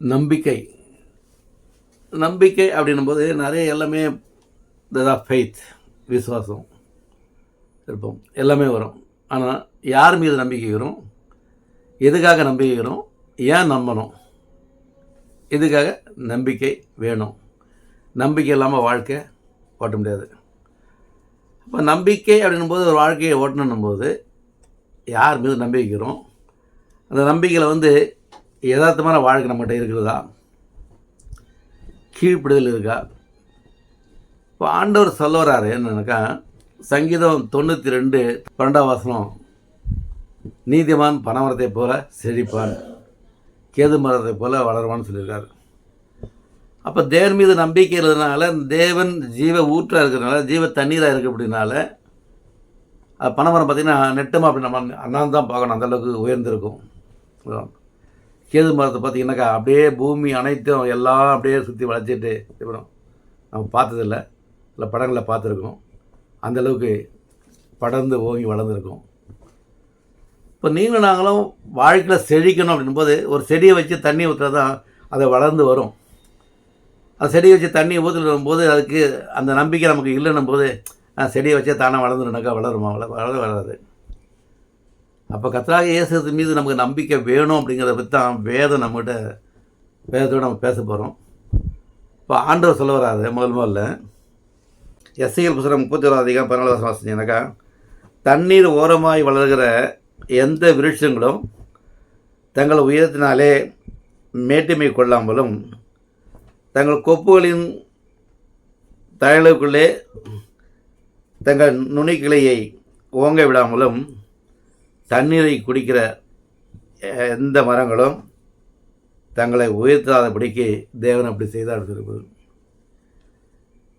நம்பிக்கை நம்பிக்கை அப்படின்னும்போது நிறைய எல்லாமே ஃபெய்த், விசுவாசம், விருப்பம் எல்லாமே வரும். ஆனால் யார் மீது நம்பிக்கை வரும், எதுக்காக நம்பிக்கை வரும், ஏன் நம்பணும், எதுக்காக நம்பிக்கை வேணும். நம்பிக்கை இல்லாமல் வாழ்க்கை ஓட்ட முடியாது. இப்போ நம்பிக்கை அப்படின்னும்போது ஒரு வாழ்க்கையை ஓட்டணும் போது யார் மீது நம்பிக்கைக்கிறோம், அந்த நம்பிக்கையில் யதார்த்தமான வாழ்க்கை நம்மகிட்ட இருக்கிறதா, கீழ்ப்படுதல் இருக்கா. இப்போ ஆண்டவர் சொல்ல வராரு என்னன்னாக்கா, சங்கீதம் 92:12 நீதிமான் பனைமரத்தை போல செழிப்பான், கேது மரத்தை போல வளருவான்னு சொல்லியிருக்காரு. அப்போ தேவன் மீது நம்பிக்கை இருந்ததுனால, தேவன் ஜீவ ஊற்றாக இருக்கிறதுனால, ஜீவ தண்ணீராக இருக்குது. அப்படின்னால பனைமரம் பார்த்திங்கன்னா நெட்டமாக அப்படி நம்ம அண்ணாந்து தான் பார்க்கணும், அந்தளவுக்கு உயர்ந்திருக்கும். கேது மரத்தை பார்த்திங்கனாக்கா அப்படியே பூமி அனைத்தும் எல்லாம் அப்படியே சுற்றி வளைச்சிட்டு இருக்கணும். நம்ம பார்த்ததில்ல, இல்லை படங்களில் பார்த்துருக்கோம். அந்தளவுக்கு படர்ந்து ஓங்கி வளர்ந்துருக்கும். இப்போ நீங்களும் நாங்களும் வாழ்க்கையில் செழிக்கணும் அப்படின்போது ஒரு செடியை வச்சு தண்ணி ஊற்றுறது தான் அதை வளர்ந்து வரும். அந்த செடியை வச்சு தண்ணி ஊற்றுடும் போது அதுக்கு அந்த நம்பிக்கை நமக்கு இல்லைன்னும் போது செடியை வச்சே தானே வளர்ந்துருனாக்கா வளருமா? வளராது. அப்போ கர்த்தராகிய இயேசு மீது நமக்கு நம்பிக்கை வேணும் அப்படிங்கிறத பற்றி தான் வேதத்தோடு நம்ம பேச போகிறோம். இப்போ ஆண்டவர் சொல்ல வராது முதல்ல எஸ்ஐஎல் புத்தகம் 31:14 வாசிச்சீங்கன்னாக்கா, தண்ணீர் ஓரமாய் வளர்கிற எந்த விருட்சங்களும் தங்கள் உயரத்தினாலே மேட்டுமை கொள்ளாமலும் தங்கள் கொப்புகளின் தயலுக்குள்ளே தங்கள் நுனிக்கிளையை ஓங்க விடாமலும் தண்ணீரை குடிக்கிற எந்த மரங்களும் தங்களை உயர்த்தாதபடிக்கு தேவன் அப்படி செய்தார் இருக்குது.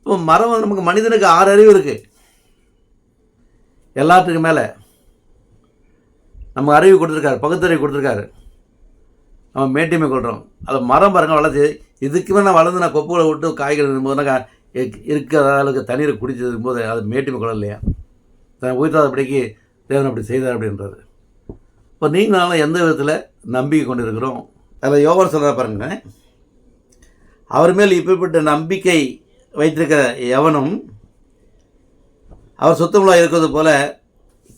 இப்போ மரம் நமக்கு மனிதனுக்கு 6 அறிவு இருக்குது. எல்லாத்துக்கும் மேலே நமக்கு அறிவு கொடுத்துருக்காரு, பகுத்தறிவு கொடுத்துருக்காரு. நம்ம மேட்டிமை கொள்கிறோம். அது மரம் பாருங்கள் வளர்ச்சி. இதுக்குமே நான் வளர்ந்து நான் கொப்புகளை விட்டு காய்கறி இருக்கும்போதுனாக்கா இருக்கிற அளவுக்கு தண்ணீரை குடிச்சதுக்கும் போது அது மேட்டிமை கொள்ள இல்லையா? தன் உயர்த்தாதபடிக்கு தேவன் அப்படி செய்தார் அப்படின்றாரு. இப்போ நீங்களும் எந்த விதத்தில் நம்பிக்கை கொண்டு இருக்கிறோம்? அதில் யோவான் சொல்கிற பாருங்க, அவர் மேல் இப்படிப்பட்ட நம்பிக்கை வைத்திருக்கிற எவனும் அவர் சுத்தமுள்ள இருக்கிறது போல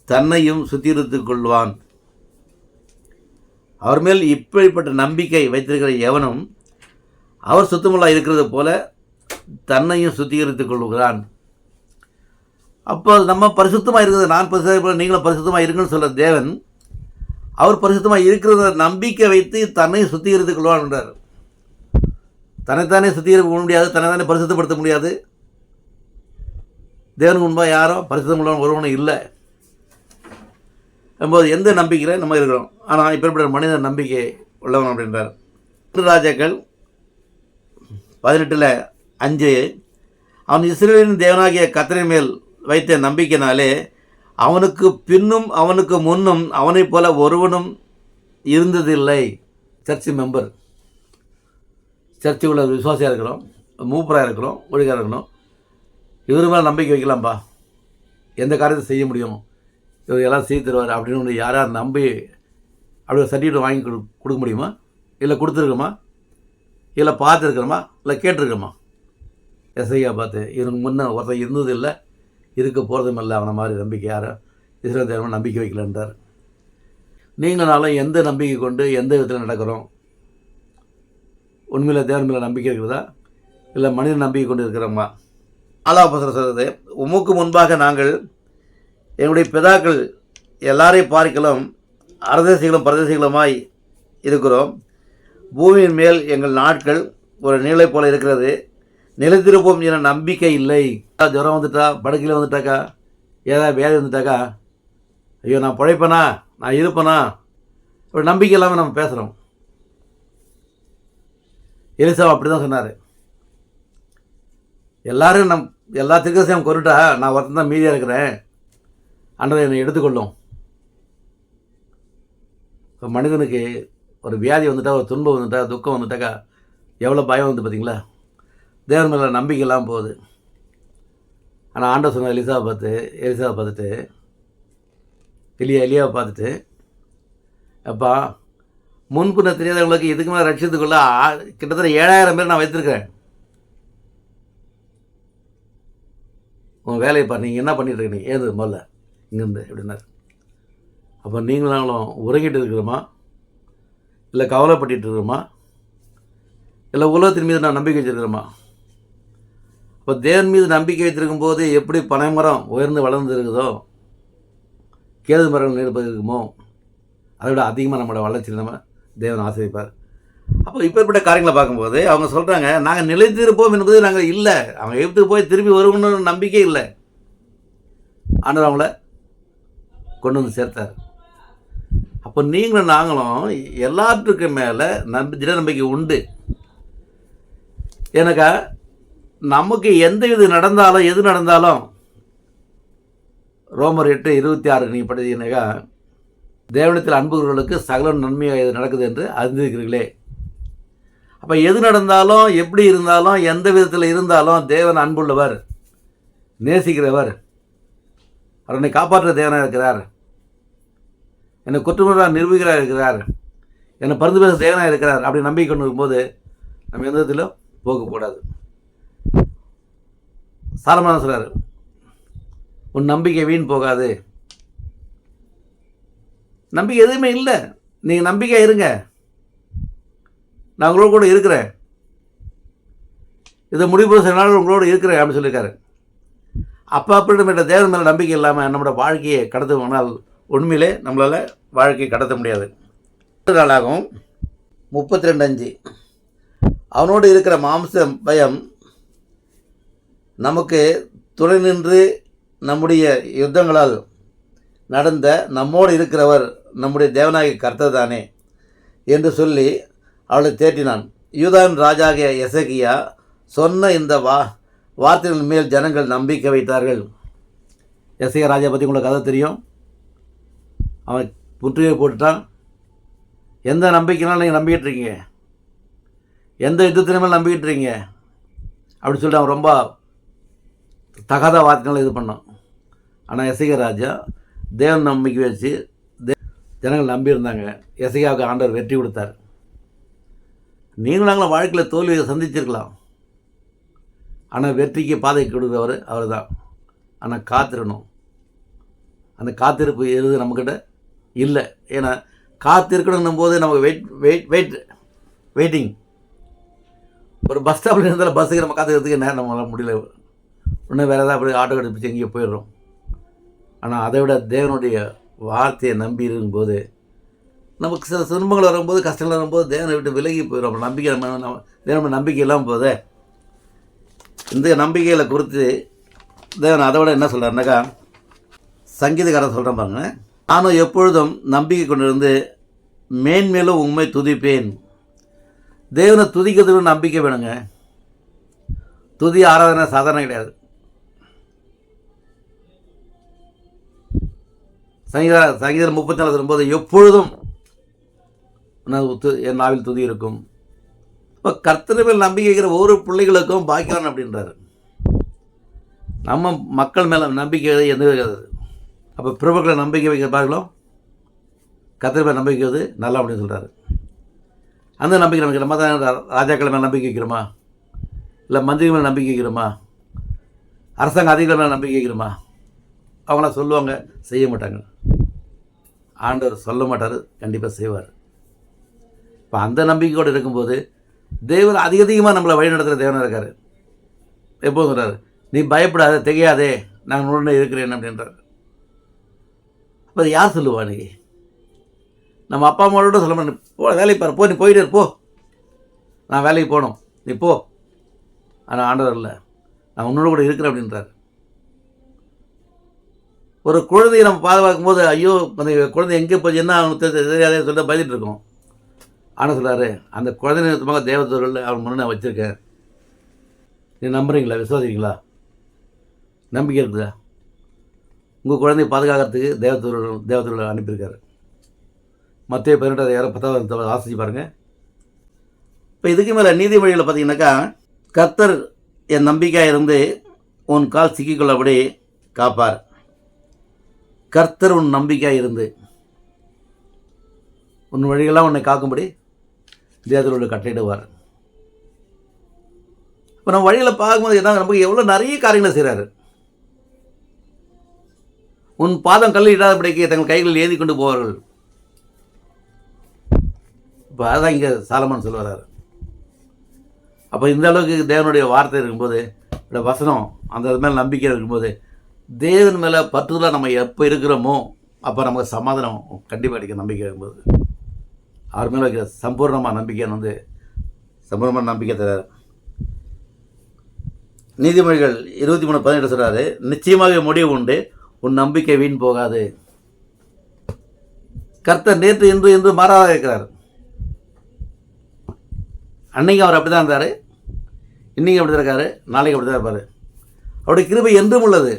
தன்னையும் சுத்திகரித்துக் கொள்வான். அவர் மேல் இப்படிப்பட்ட நம்பிக்கை வைத்திருக்கிற எவனும் அவர் சுத்தமுள்ள இருக்கிறது போல தன்னையும் சுத்திகரித்துக் கொள்கிறான். அப்போ நம்ம பரிசுத்தமாக இருக்கிறது, நான் பரிசுத்தமாக போல நீங்களும் பரிசுத்தமாக இருக்குன்னு சொல்கிற தேவன் அவர் பரிசுத்தமாக இருக்கிறத நம்பிக்கை வைத்து தன்னையும் சுத்திகரித்துக் கொள்வான் என்றார். தன்னைத்தானே சுத்திகரிக்க முடியாது, தன்னைத்தானே பரிசுத்தப்படுத்த முடியாது. தேவனுக்கு முன்பாக யாரும் பரிசுத்தம் உள்ளவன் ஒருவனும் இல்லை என்பது எந்த நம்பிக்கையில் நம்ம இருக்கிறோம். ஆனால் இப்படிப்பட்ட மனிதன் நம்பிக்கை உள்ளவன் அப்படின்றார். ராஜாக்கள் 18:5 அவன் இஸ்ரவேலின் தேவனாகிய கர்த்தரின் மேல் வைத்த நம்பிக்கையினாலே அவனுக்கு பின்னும் அவனுக்கு முன்னும் அவனைப் போல ஒருவனும் இருந்ததில்லை. சர்ச்சு மெம்பர், சர்ச்சுக்குள்ள விசுவாசியாக இருக்கிறோம், மூப்பராக இருக்கிறோம், ஒழுங்காக இருக்கணும். இவர் மேலே நம்பிக்கை வைக்கலாம்ப்பா, எந்த காரியத்தை செய்ய முடியும், இவர் எல்லாம் செய்து தருவார் அப்படின்னு யாராவது நம்பி அப்படி ஒரு சர்டிஃபிகேட் வாங்கி கொடுக்க முடியுமா? இல்லை கொடுத்துருக்கோமா? இல்லை பார்த்துருக்கிறோமா? இல்லை கேட்டிருக்கோமா? எஸ்ஐயா பார்த்து இவனுக்கு முன்னே ஒருத்தர் இருந்தது இல்லை, இருக்க போகிறதும் இல்லை. அவனை மாதிரி நம்பிக்கை யாரும் இஸ்ரவேல் தேவன் நம்பிக்கை வைக்கலன்றார். நீங்களாலும் எந்த நம்பிக்கை கொண்டு எந்த விதத்தில் நடக்கிறோம்? உண்மையில் தேவன் மேலே நம்பிக்கை இருக்கிறதா, இல்லை மனித நம்பிக்கை கொண்டு இருக்கிறோமா? ஆலாபசரம் சொல்கிறது, உமக்கு முன்பாக நாங்கள் என்னுடைய பிதாக்கள் எல்லாரையும் பார்க்கலாம் அரதேசிகளும் பரதேசிகளுமாய் இருக்கிறோம். பூமியின் மேல் எங்கள் நாட்கள் ஒரு நீளை போல இருக்கிறது, நிலைத்திருப்போம் என நம்பிக்கை இல்லை. ஜுரம் வந்துட்டா, படுக்கையில் வந்துட்டாக்கா, ஏதாவது வேலை வந்துட்டாக்கா, ஐயோ நான் பிழைப்பேனா, நான் இருப்பேனா, ஒரு நம்பிக்கை இல்லாமல் நம்ம பேசுகிறோம். எலிசா அப்படி தான் சொன்னார். எல்லாரும் எல்லா திருக்கசையும் கொண்டுட்டா நான் ஒருத்தன் தான் மீதியாக இருக்கிறேன், ஆண்டவர் என்னை எடுத்துக்கொள்ளும். இப்போ மனிதனுக்கு ஒரு வியாதி வந்துட்டா, ஒரு துன்பம் வந்துட்டா, துக்கம் வந்துட்டாக்கா எவ்வளோ பயம் வந்து பார்த்தீங்களா? தேவன் மேலே நம்பிக்கை இல்லாமல் போகுது. ஆனால் ஆண்டவர் சொன்ன எலிசாவை பார்த்துட்டு எலியாவை பார்த்துட்டு, அப்பா முன்பின்ன தெரியாதவங்களுக்கு இதுக்கு மேலே ரட்சித்துக்குள்ள கிட்டத்தட்ட 7000 பேர் நான் வைத்திருக்கிறேன். உங்கள் வேலையை பாரு, நீங்கள் என்ன பண்ணிட்டு இருக்கீங்க, ஏது முதல்ல இங்கேருந்து எப்படின்னாரு. அப்போ நீங்களும் உறங்கிட்டு இருக்கிறோமா, இல்லை கவலைப்பட்டு இருக்கிறோமா, இல்லை உலகத்தின் மீது நான் நம்பிக்கை வச்சுருக்கிறோமா? இப்போ தேவன் மீது நம்பிக்கை வைத்திருக்கும் போது எப்படி பனைமரம் உயர்ந்து வளர்ந்து இருக்குதோ, கேது மரங்கள் இருப்பது இருக்குமோ, அதை விட அதிகமாக நம்மளோட வளர்ச்சி நம்ம தேவன் ஆசிரியப்பார். அப்போ இப்பேற்பட்ட காரியங்களை பார்க்கும்போது அவங்க சொல்கிறாங்க, நாங்கள் நிலைத்திருப்போம் என்பது நாங்கள் இல்லை, அவங்க எகிப்துக்கு போய் திரும்பி வருவோம்னு நம்பிக்கை இல்லை. ஆண்டவர் அவங்கள கொண்டு வந்து சேர்த்தார். அப்போ நீங்களும் நாங்களும் எல்லாத்துக்கும் மேலே திட நம்பிக்கை உண்டு. எனக்கா நமக்கு எந்த இது நடந்தாலும் எது நடந்தாலும் ரோமர் 8:26 நீங்கள் படித்தீங்கன்னாக்கா, தேவனிடத்தில் அன்புகளுக்கு சகல நன்மையாக எது நடக்குது என்று அறிந்திருக்கிறீர்களே. அப்போ எது நடந்தாலும் எப்படி இருந்தாலும் எந்த விதத்தில் இருந்தாலும் தேவன் அன்புள்ளவர், நேசிக்கிறவர், அவர் என்னை காப்பாற்ற தேவனாக இருக்கிறார், என்னை குற்றமுறையாக நிரூபிக்கிறார் இருக்கிறார், என்னை பரிந்து பேச தேவனாக இருக்கிறார். அப்படி நம்பிக்கை கொண்டு இருக்கும்போது நம்ம எந்த விதத்திலும் போகக்கூடாது. சாலமோன் சொல்கிறார், உன் நம்பிக்கை வீண் போகாது. நம்பிக்கை எதுவுமே இல்லை, நீங்கள் நம்பிக்கை இருங்க, நான் உங்களோட கூட இருக்கிறேன், இதை முடிவு சில நாள் உங்களோட இருக்கிறேன் அப்படின்னு சொல்லியிருக்காரு. அப்போ அப்படின்ற தேவன் மேலே நம்பிக்கை இல்லாமல் நம்மளோட வாழ்க்கையை கடத்த போனால் உண்மையிலே நம்மளால் வாழ்க்கையை கடத்த முடியாது. நாளாகவும் 32:5 அவனோடு இருக்கிற மாம்ச பயம் நமக்கு துணை நின்று நம்முடைய யுத்தங்களால் நடந்த நம்மோடு இருக்கிறவர் நம்முடைய தேவனாகிய கர்த்தர் தானே என்று சொல்லி அவளை தேற்றினான். யூதாவின் ராஜாகிய எசேக்கியா சொன்ன இந்த வார்த்தைகளின் மேல் ஜனங்கள் நம்பிக்கை வைத்தார்கள். எசேக்கியா ராஜா பற்றி உங்களுக்கு கதை தெரியும். அவன் முற்றுகை போட்டுட்டான். எந்த நம்பிக்கைனாலும் நீங்கள் நம்பிக்கிட்டு இருக்கீங்க, எந்த யுத்தத்தின் மேலே நம்பிக்கிட்டு இருக்கீங்க அப்படின்னு சொல்லிட்டு அவன் ரொம்ப தகாத வார்த்தைகளை இது பண்ணான். ஆனால் எசேக்கியா ராஜா தேவன் நம்பிக்கை வச்சு ஜனங்கள் நம்பியிருந்தாங்க. எசேக்கியாவுக்கு ஆண்டவர் வெற்றி கொடுத்தார். நீங்களும் நாங்களும் வாழ்க்கையில் தோல்வியை சந்திச்சிருக்கலாம், ஆனால் வெற்றிக்கு பாதை கொடுக்குறவர் அவர் தான். ஆனால் காத்திரணும். அந்த காத்திருப்பு எது நம்மக்கிட்ட இல்லை. ஏன்னா காத்திருக்கணும் போது நமக்கு வெயிட்டிங். ஒரு பஸ் ஸ்டாப்பில் இருந்தாலும் பஸ்ஸுக்கு நம்ம காத்திருக்கிறதுக்கு நேரம் நம்மளால் முடியல. இன்னும் வேறு ஏதாவது அப்படி ஆட்டோ கடிப்பிச்சு எங்கேயோ போயிடுறோம். ஆனால் அதை விட தேவனுடைய வார்த்தையை நம்பி இருக்கும்போது நமக்கு சில துன்பங்கள் வரும்போது, கஷ்டங்கள் வரும்போது தேவனை விட்டு விலகி போயிடும். நம்ம நம்பிக்கை தேவன நம்பிக்கை இல்லாமல் போதே. இந்த நம்பிக்கைகளை குறித்து தேவன் அதை விட என்ன சொல்கிறாருனாக்கா, சங்கீதக்காரன் சொல்கிறேன் பாருங்க, நானும் எப்பொழுதும் நம்பிக்கை கொண்டிருந்து மேன்மேலும் உண்மை துதிப்பேன். தேவனை துதிக்கிறதுக்கு நம்பிக்கை வேணுங்க. துதி ஆராதனை சாதாரணம் கிடையாது. சங்கீதம் 34 வரும்போது எப்பொழுதும் என் நாவில் துதி இருக்கும். இப்போ கர்த்தர் மேல் நம்பிக்கை வைக்கிற ஒவ்வொரு பிள்ளைகளுக்கும் பாக்கியவான் அப்படின்றாரு. நம்ம மக்கள் மேலே நம்பிக்கை எந்த வைக்கிறது. அப்போ பிரபுக்களை நம்பிக்கை வைக்கிற பாருங்களோ, கர்த்தர் மேல் நம்பிக்கை வைக்கிறது நல்லா அப்படின்னு சொல்கிறாரு. அந்த நம்பிக்கை நமக்கு நம்ம தான் ராஜாக்கள் மேலே நம்பிக்கை வைக்கிறோமா, இல்லை மந்திரி மேலே நம்பிக்கை வைக்கிறோமா, அரசாங்க அதிகாரிகள் மேலே நம்பிக்கை வைக்கிறோமா? அவங்களாம் சொல்லுவாங்க, செய்ய மாட்டாங்க. ஆண்டவர் சொல்ல மாட்டார், கண்டிப்பாக செய்வார். இப்போ அந்த நம்பிக்கையோடு இருக்கும்போது தேவன் அதிகமாக நம்மளை வழி நடத்துகிற தேவனாக இருக்கார். எப்போது சொல்கிறார், நீ பயப்படாத, திகையாதே, நான் உடனே இருக்கிறேன் அப்படின்றார். அப்போ அது யார் சொல்லுவா? நீ நம்ம அப்பா அம்மாவோட சொல்ல மாட்டேன், போ வேலைக்கு பாரு, போ, நீ போயிட்டே போ, நான் வேலைக்கு போகணும், நீ போ. ஆனால் ஆண்டவர் இல்லை, நான் உன்னோட கூட இருக்கிறேன் அப்படின்றார். ஒரு குழந்தையை நம்ம பாதுகாக்கும் போது, ஐயோ அந்த குழந்தை எங்கே போச்சு, என்ன அவனுக்கு தெரியாதே சொல்லிட்டு பயந்துட்டு இருக்கோம். ஆனால் சொல்கிறாரு, அந்த குழந்தை நிறுத்தமாக தேவதூரில் அவன் முன்னே வச்சுருக்கேன். நீ நம்புறீங்களா, விசுவாசிங்களா, நம்பிக்கை இருக்குதா? உங்கள் குழந்தைய பாதுகாக்கிறதுக்கு தேவதூரில் அனுப்பியிருக்காரு. மத்திய 18:10 ஆசிச்சு பாருங்கள். இப்போ இதுக்கு மேலே நீதிமொழியில் பார்த்தீங்கன்னாக்கா, கர்த்தர் என் நம்பிக்கையாக இருந்து உன் கால் சிக்கிக்கொள்ளபடி காப்பார். கர்த்தர் உன் நம்பிக்கையாக இருந்து. உன் வழிகளாம் உன்னை காக்கும்படி தேவதூதர்களுக்கு கட்டளையிடுவார். இப்போ நம்ம வழியில் பார்க்கும்போது என்ன, நமக்கு எவ்வளோ நிறைய காரியங்களை செய்கிறாரு. உன் பாதம் கல்லில் இடாதபடிக்கு தங்கள் கைகளில் ஏந்தி கொண்டு போவார்கள். இப்போ அதான் இங்கே சாலமன் சொல்லுவார். அப்போ இந்த அளவுக்கு தேவனுடைய வார்த்தை இருக்கும்போது, இந்த வசனம் அந்த மேலே நம்பிக்கை இருக்கும்போது, தேவன் மேலே பற்றுதலாக நம்ம எப்போ இருக்கிறோமோ அப்போ நமக்கு சமாதானம் கண்டிப்பாக கிடைக்கும். நம்பிக்கை இருக்கும்போது அவர் மேலே வைக்கிற சம்பூர்ணமாக நம்பிக்கைன்னு சம்பூர்ணமான நம்பிக்கை தரார். நீதிமொழிகள் 23:18 சொல்கிறாரு, நிச்சயமாக முடிவு உண்டு, உன் நம்பிக்கை வீண் போகாது. கர்த்தர் நேற்று இன்று என்று மாறாத இருக்கிறார். அன்னைக்கு அவர் அப்படி தான் இருந்தார், இன்றைக்கி அப்படி தான் இருக்கார், நாளைக்கு அப்படி தான் இருப்பார். அவருடைய கிருபை என்றும் உள்ளது.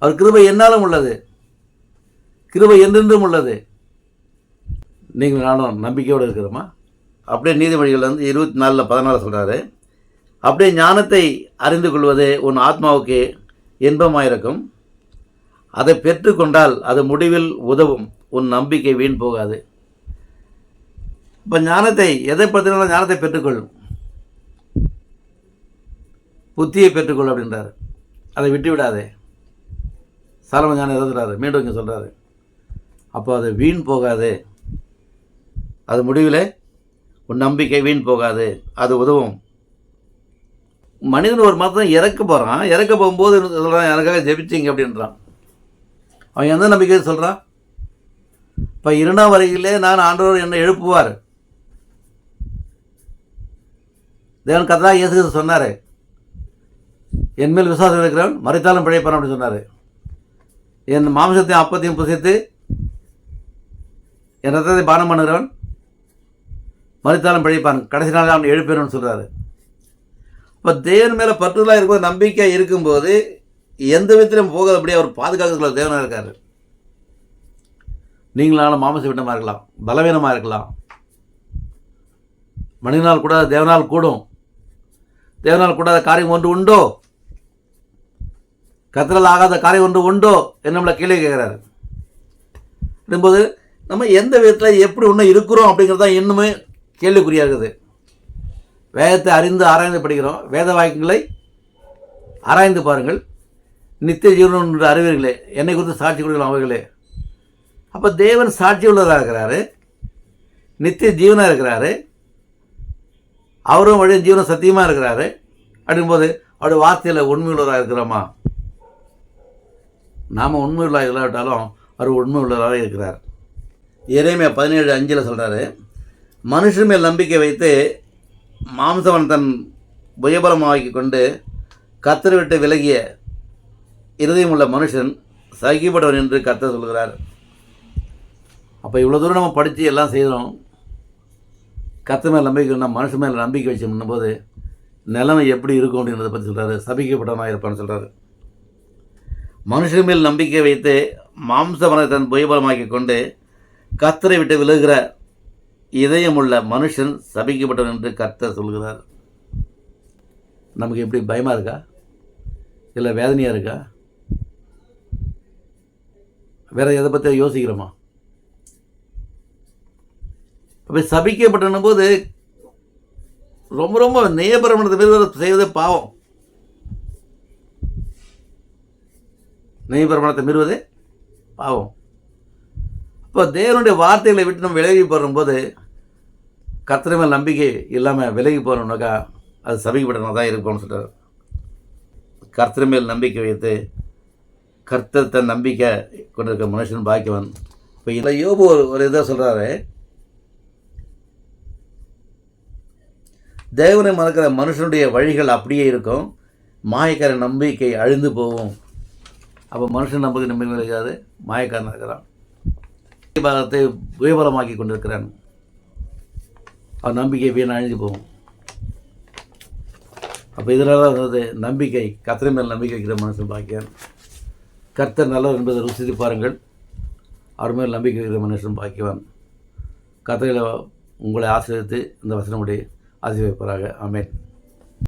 அவர் கிருபை என்னாலும் உள்ளது, கிருபை என்றென்றும் உள்ளது. நீங்கள் நானும் நம்பிக்கையோடு இருக்கிறோமா? அப்படியே நீதிமொழிகள் 24:14 சொல்கிறாரு, அப்படியே ஞானத்தை அறிந்து கொள்வது உன் ஆத்மாவுக்கு இன்பமாயிருக்கும், அதை பெற்றுக்கொண்டால் அது முடிவில் உதவும், உன் நம்பிக்கை வீண் போகாது. இப்போ ஞானத்தை எதை பற்றினாலும் ஞானத்தை பெற்றுக்கொள்ளும், புத்தியை பெற்றுக்கொள் அப்படின்றார். அதை விட்டு விடாதே. சாலமன் ஞானம் எழுதுறாரு, மீண்டும் இங்கே சொல்கிறாரு. அப்போ அது வீண் போகாது, அது முடிவில் உன் நம்பிக்கை வீண் போகாது, அது உதவும். மனிதன் ஒரு மாதம் இறக்க போகிறான், இறக்க போகும்போது சொல்கிறான், எனக்காக ஜெபிச்சிங்க அப்படின்றான். அவன் எந்த நம்பிக்கை சொல்கிறான்? இப்போ 2ஆம் வருகையிலே நான் ஆண்டவர் என்னை எழுப்புவார். தேவன் கர்த்தராகிய இயேசு கிறிஸ்து சொன்னார், என்மேல் விசுவாசம் இருக்கிறவன் மரித்தாலும் பிழைப்பான் அப்படின்னு சொன்னார். என் மாம்சத்தையும் அப்பத்தையும் புசித்து என் ரத்தத்தை பானம் பண்ணுகிறவன் மரித்தாலும் பிழைப்பான், கடைசி நாளில் அவன் எழுப்பேன்னு சொல்கிறாரு. இப்போ தேவன் மேலே பற்றுதலாக இருக்கும்போது, நம்பிக்கை இருக்கும்போது எந்த விதத்திலும் போகாதபடி அவர் பாதுகாக்கிறதுல தேவனாக இருக்கார். நீங்களாலும் மாமச விட்டமாக இருக்கலாம், பலவீனமாக இருக்கலாம், மனிதனால் கூடாத தேவனால் கூடும். தேவனால் கூடாத காரியம் ஒன்று உண்டோ? கர்த்தரால் ஆகாத காரியம் ஒன்று உண்டோ என்று நம்மளை கேள்வி கேட்குறாரு. அப்படிங்கும்போது நம்ம எந்த விதத்தில் எப்படி இன்னும் இருக்கிறோம் அப்படிங்கிறது தான் இன்னுமே கேள்விக்குறியாக இருக்குது. வேதத்தை அறிந்து ஆராய்ந்து படிக்கிறோம், வேத வாக்கியங்களை ஆராய்ந்து பாருங்கள், நித்திய ஜீவனம் என்று அறிவீர்களே, என்னை குறித்து சாட்சி கொடுக்கலாம் அவைகளே. அப்போ தேவன் சாட்சி உள்ளதாக இருக்கிறாரு, நித்திய ஜீவனாக இருக்கிறாரு, அவரும் வழியும் ஜீவன சத்தியமாக இருக்கிறாரு. அப்படிங்கும்போது அவருடைய வார்த்தையில் உண்மையுள்ளவராக இருக்கிறோமா? நாம் உண்மையுள்ளாக இல்லாவிட்டாலும் அவர் உண்மை உள்ளவராக இருக்கிறார். எரேமியா 17:5 சொல்கிறாரு, மனுஷன் மேல் நம்பிக்கை வைத்து மாம்சவன் தன் புயபலமாக்கி கொண்டு கர்த்தரை விட்டு விலகிய இருதயம் உள்ள மனுஷன் சகிப்பட்டவன் என்று கர்த்தர் சொல்கிறார். அப்போ இவ்வளோ தூரம் நம்ம படித்து எல்லாம் செய்கிறோம், கர்த்தர் மேல் நம்பிக்கை, நம்ம மனுஷன் மேலே நம்பிக்கை வச்சு போது நிலைமை எப்படி இருக்கும் அப்படின்றத பற்றி சொல்கிறாரு. சபிக்கப்பட்டவனாக இருப்பான்னு சொல்கிறாரு. மனுஷன் மேல் நம்பிக்கை வைத்து மாம்சவனை தன் புயபலமாக்கி கொண்டு கர்த்தரை விட்டு விலகுகிற இதயமுள்ள மனுஷன் சபிக்கப்பட்டவன் என்று கர்த்தர் சொல்கிறார். நமக்கு எப்படி பயமாக இருக்கா? இல்லை வேதனையாக இருக்கா? வேறு எதை பற்றி யோசிக்கிறோமா? அப்போ சபிக்கப்பட்டனும் போது ரொம்ப ரொம்ப நேயபரமணத்தை பேர் செய்வதே பாவம். நேயபரமணத்தை மீறுவதே பாவம். இப்போ தேவனுடைய வார்த்தைகளை விட்டு நம்ம விலகி போடும்போது, கர்த்தர் மேல் நம்பிக்கை இல்லாமல் விலகி போகிறோம்னாக்கா அது சபிக்கப்பட்டவனாக தான் இருப்போம்னு சொல்கிறார். கர்த்தர் மேல் நம்பிக்கை வைத்து கர்த்தர் தன் நம்பிக்கை கொண்டிருக்க மனுஷன் பாக்கியவன். இப்போ இதில் யோபு ஒரு இதாக சொல்கிறாரு, தேவனை மறக்கிற மனுஷனுடைய வழிகள் அப்படியே இருக்கும், மாயக்கார நம்பிக்கை அழிந்து போகும். அப்போ மனுஷன் நம்பிக்கை இருக்காது, மாயக்காரன் இருக்கிறான், பாகத்தை உயபலமாக்கி கொண்டிருக்கிறான், அவன் நம்பிக்கை வீண் அழிஞ்சு போகும். அப்போ இதனால வந்து நம்பிக்கை, கர்த்தர் மேல் நம்பிக்கை வைக்கிற மனுஷன் பாக்கியான். கர்த்தர் நல்லவர் என்பதை ருசித்து பாருங்கள், அவர் மேல் நம்பிக்கை வைக்கிற மனுஷன் பாக்கியவான். கர்த்தரை உங்களை ஆசீர்வதித்து இந்த வசனமுடைய ஆசீர்வதிப்பாராக. ஆமென்.